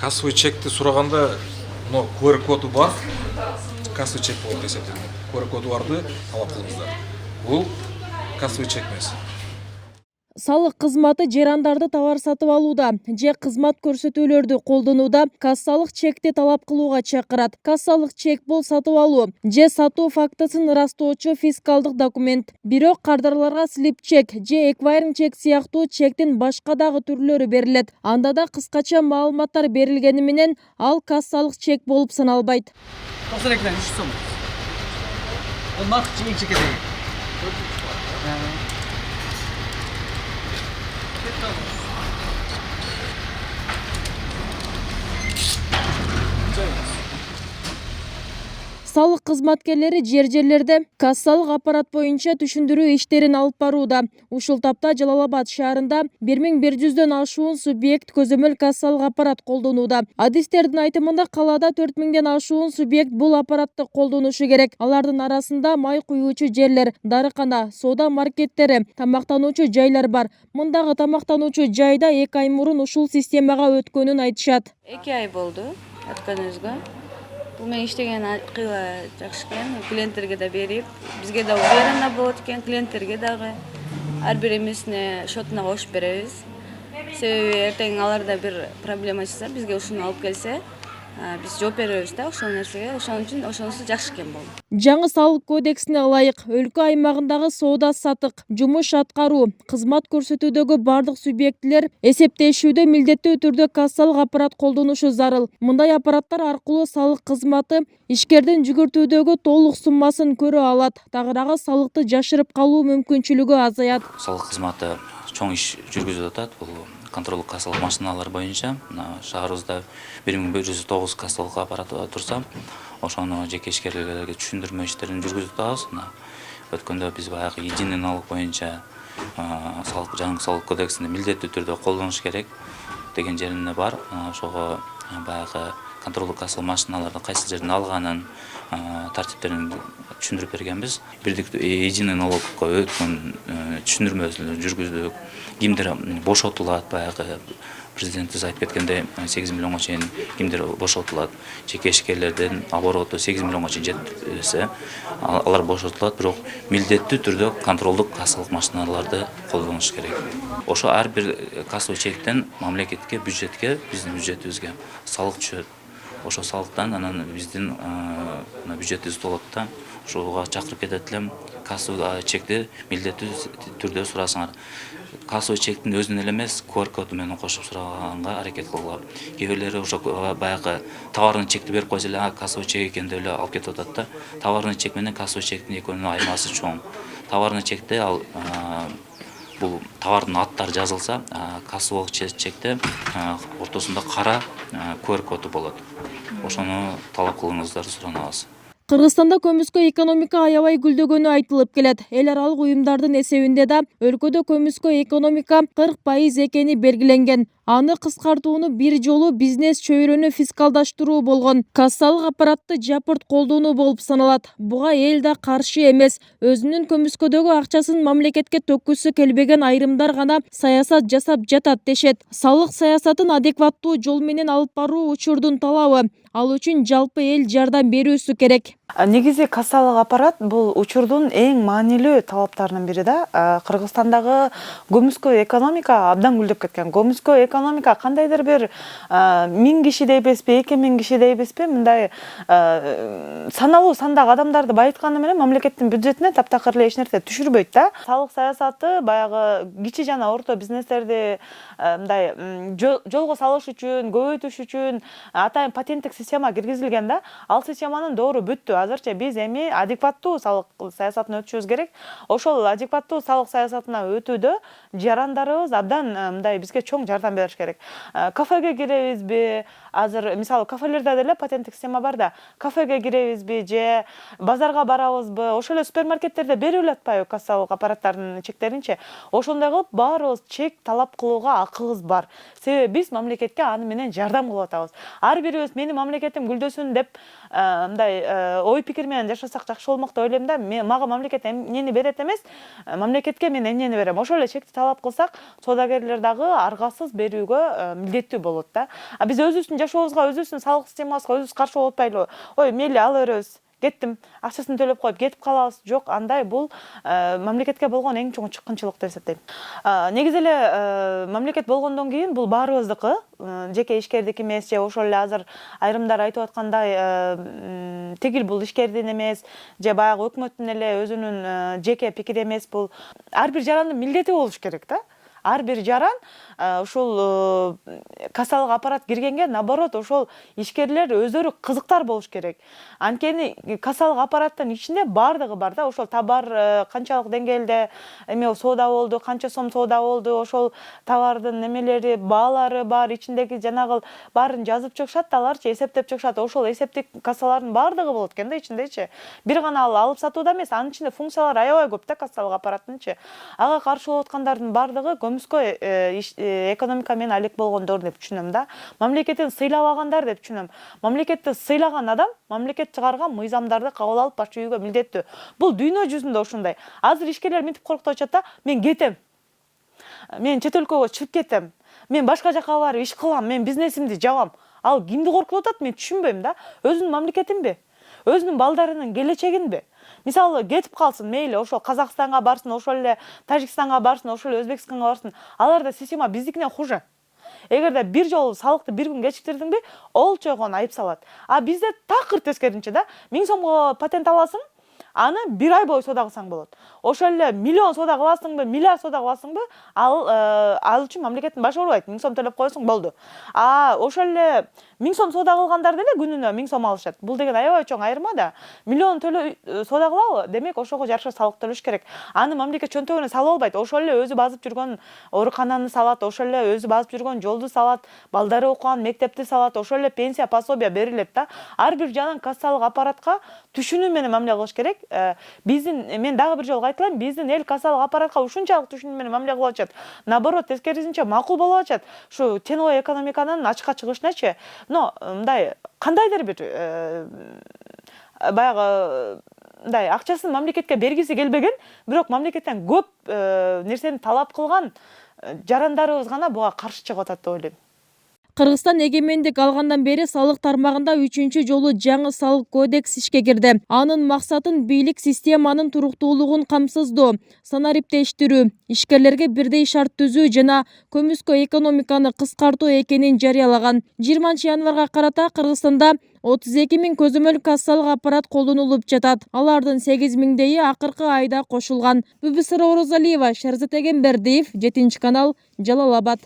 Кассовый чекти сураганда, QR коду бар. Кассовый чек болот эсептелинет. QR коду барды талап кылыңыздар. Бул кассовый чек эмес. Салык кызматы жарандарды товар сатып алууда же кызмат көрсөтүүлөрдү колдонууда кассалык чекти талап кылууга чакырат. Кассалык чек бул сатып алуу же сатуу фактысын ырастоочу фискалдык документ. Бирок кардарларга слип чек же эквайринг чек сыяктуу чектин башка дагы түрлөрү берилет. Анда да кыскача маалыматтар берилгени менен ал кассалык чек болуп саналбайт. 92'den 3 сом. Ол наркы ең чекедегі. Салык кызматкерлери жерлерде кассалык аппарат боюнча түшүндүрүү иштерин алып барууда. Ушул тапта Жалал-Абад шаарында 1100дөн ашуун субъект көзөмөл кассалык аппарат колдонууда. Адистердин айтымында калаада 4000ден ашуун субъект бул аппаратты колдонушу керек. Алардын арасында май куюучу жерлер, дарыкана, соода маркеттери, тамактануучу жайлар бар. Мындагы тамактануучу жайда 2 ай мурун ушул системага өткөнүн айтышат. 2 ай болду өткөнүбүзгө. Бул мен иштеген кыйла жакшы экен. Клиенттерге да берип, бизге да уверенно болот экен, клиенттерге дагы ар бир эмесине счетуна кошуп беребиз. Себеби эртең аларда бир проблема чыкса, бизге ушуну алып келсе, биз жооп беребиз да ошол нерсеге. Ошон үчүн ошонусу жакшы экен болду. Жаңы салык кодексине ылайык өлкө аймагындагы соода сатык, жумуш аткаруу, кызмат көрсөтүүдөгү бардык субъектилер эсептешүүдө милдеттүү түрдө кассалык аппарат колдонушу зарыл. Мындай аппараттар аркылуу салык кызматы ишкердин жүгүртүүдөгү толук суммасын көрө алат. Тагыраагы салыкты жашырып калуу мүмкүнчүлүгү азаят. Салык кызматы чоң иш жүргүзүп атат. Бул контролдук кассалык машиналар боюнча шаарыбызда 1109 кассалык аппарат турса, ошону жеке ишкерлерге түшүндүрмө иштерин жүргүзүп атабыз. Өткөндө биз баягы единый налог боюнча жаңы салык кодексинде милдеттүү түрдө колдонуш керек деген жеринде бар. Ошого баягы контролдук кассалык машиналарды кайсы жерден алганын тартиптерин түшүндүрүп бергенбиз. Бирдиктүү единый налогко өткөн түшүндүрмөсүн жүргүздүк. Кимдер бошотулат, баягы президентибиз айтып кеткендей 8 миллионго чейин кимдер бошотулат. Жеке ишкерлердин обороту 8 миллионго чейин жетсе, алар бошотулат, бирок милдеттүү түрдө контролдук кассалык машиналарды колдонуш керек. Ошо ар бир кассовый чектен мамлекетке, бюджетке, биздин бюджетибизге салык түшөт. Ошо салыктан анан биздин бюджетибиз толот да. Ошого чакырып кетет элем, кассовый чекти милдеттүү түрдө сурасаңар. Кассовый чектин өзүнөн эле эмес, QR коду менен кошуп сураганга аракет кылгыла. Кээ бирлери ошо баягы товарный чекти берип койсо эле, кассовый чек экен деп эле алып кетип атат да. Товарный чек менен кассовый чектин экөөнүн аймасы чоң. Товарный чекте ал бул товардын аттары жазылса, кассовый чекте ортосунда кара QR коду болот. Ошону талап кылыңыздар суранабыз. Кыргызстанда көмүскө экономика аябай гүлдөгөнү айтылып келет. Эл аралык уюмдардын эсебинде да өлкөдө көмүскө экономика 40% экени белгиленген. Аны кыскартууну бир жолу бизнес чөйрөнү фискалдаштыруу болгон. Кассалык аппаратты жапырт колдонуу болуп саналат. Буга эл да каршы эмес. Өзүнүн көмүскөдөгү акчасын мамлекетке төккүсү келбеген айрымдар гана саясат жасап жатат дешет. Салык саясатын адекваттуу жол менен алып баруу учурдун талабы. Ал үчүн жалпы эл жардам берүүсү керек. Негизи кассалык аппарат бул учурдун эң маанилүү талаптарынын бири да. Кыргызстандагы көмүскө экономика абдан гүлдөп кеткен. Көмүскө экономика кандайдыр бир 1000 кишидей эмеспи, 2000 кишидей эмеспи, мындай саналуу сандагы адамдарды байытканы менен мамлекеттин бюджетине таптакыр эле эч нерсе түшүрбөйт да. Салык саясаты баягы кичи жана орто бизнестерди мындай жолго салыш үчүн, көбөйтүш үчүн атайын патенттик система киргизилген да. Ал системанын доору бүттү. Азырча биз эми адекваттуу салык саясатын өтүшүбүз керек. Ошол адекваттуу салык саясатына өтүүдө жарандарыбыз абдан мындай бизге чоң жардам бериш керек. Кафеге киребизби? Азыр мисалы кафелерде деле патенттик система бар да. Кафеге киребизби же базарга барабызбы? Ошол эле супермаркеттерде берип атпайбы кассалык аппараттардын чектеринчи? Ошондой кылып баарыбыз чек талап кылууга акыбыз бар. Себеби биз мамлекетке аны менен жардам кылып атабыз. Ар бирибиз менин мамлекетим гүлдөсүн деп мындай ой пикир менен жашасак жакшы болмок деп ойлойм да. Мага мамлекет эмнени берет эмес, мамлекетке мен эмнени берем. Ошол эле чекти талап кылсак, соодагерлер дагы аргасыз берүүгө милдеттүү болот да. А биз өзүбүздүн жашообузга, өзүбүздүн салык системабызга өзүбүз каршы болуп атпайлыбы? Ой, мейли ала беребиз. Кеттим, акчасын төлөп коюп кетип калабыз. Жок, андай бул мамлекетке болгон эң чоң чыккынчылык деп эсептейм. Негизи эле мамлекет болгондон кийин бул баарыбыздыкы, жеке ишкердики эмес, же ошол эле азыр айрымдар айтып аткандай тигил бул ишкердин эмес, же баягы өкмөттүн эле өзүнүн жеке пикири эмес, бул ар бир жарандын милдети болуш керек да. Ар бир жаран ушул кассалык аппарат киргенге, наоборот, ошол ишкерлер өздөрү кызыктар болуш керек. Анткени кассалык аппараттын ичинде бардыгы бар да, ошол товар канчалык деңгээлде эме соода болду, канча сом соода болду, ошол товардын немелери, баалары бар, ичиндеги жанагы баарын жазып чыгышат, аларчы эсептеп чыгышат. Ошол эсептик кассалардын бардыгы болот экен да ичиндечи. Бир гана алып сатууда эмес, анын ичинде функциялар аябай көп да кассалык аппараттынчы. Ага каршы болуп аткандардын бардыгы көмүскө экономика менен алек болгондор деп түшүнөм да. Мамлекеттин сыйлабагандар деп түшүнөм. Мамлекетти сыйлаган адам мамлекет чыгарган мыйзамдарды кабыл алып баш ийүүгө милдеттүү. Бул дүйнө жүзүндө ушундай. Азыр ишкерлер мынтип коркутуп атышат да, мен кетем. Мен чет өлкөгө чыгып кетем. Мен башка жака барып иш кылам, мен бизнесимди жабам. Ал кимди коркутуп атат, мен түшүнбөйм да. Өзүнүн мамлекетинби? Өзүнүн балдарынын келечегинби? Мисалы кетип калсын, мейли ошол Казакстанга барсын, ошол эле Тажикстанга барсын, ошол эле Өзбекстанга барсын. Аларда система биздикинен хуже. Эгерде бир жолу салыкты бир күн кечиктирдиңби, олчойгон айып салат. А бизде такыр тескеринче да, 1000 сомго патент аласың, аны бир ай бою соода кылсаң болот. Ошол эле миллион соода кыласыңбы, миллиард соода кыласыңбы, ал үчүн мамлекеттин башы оорубайт. 1000 сом төлөп коесуң болду. Ошол эле 1000 сом соода кылгандар деле күнүнө 1000 сом алышат. Бул деген аябай чоң айырма да. Миллион соода кылабы? Демек ошого жараша салык төлөш керек. Аны мамлекет чөнтөгүнө салып албайт. Ошол эле өзү базып жүргөн оорукананы салат, ошол эле өзү базып жүргөн жолду салат, балдары окуган мектепти салат, ошол эле пенсия, пособия берилет да. Ар бир жаран кассалык аппаратка түшүнүү менен мамиле кылыш керек. Мен дагы бир жолу айтылайын, биздин эл кассалык аппаратка ушунчалык түшүнүү менен мамиле кылып атышат. Наоборот, тескерисинче макул болуп атышат. Ушу теновой экономиканын ачыкка чыгышыначы. Но мындай кандайдыр бир баягы мындай акчасын мамлекетке бергиси келбеген, бирок мамлекеттен көп нерсени талап кылган жарандарыбыз гана буга каршы чыгып атат деп ойлойм. Кыргызстан эгемендик алгандан бери салык тармагында 3-чү жолу жаңы салык кодекс ишке кирди. Анын максатын бийлик системанын туруктуулугун камсыздоо, санариптештирүү, ишкерлерге бирдей шарт түзүү жана көмүскө экономиканы кыскартуу экенин жарыялаган. 20-январга карата Кыргызстанда 32 000 көзөмөл кассалык аппарат колдонулуп жатат. Алардын 8 000 акыркы айда кошулган. Бүбүсара Орозалиева, Шерзат Эгембердиев, 7 канал, Жалал Абад.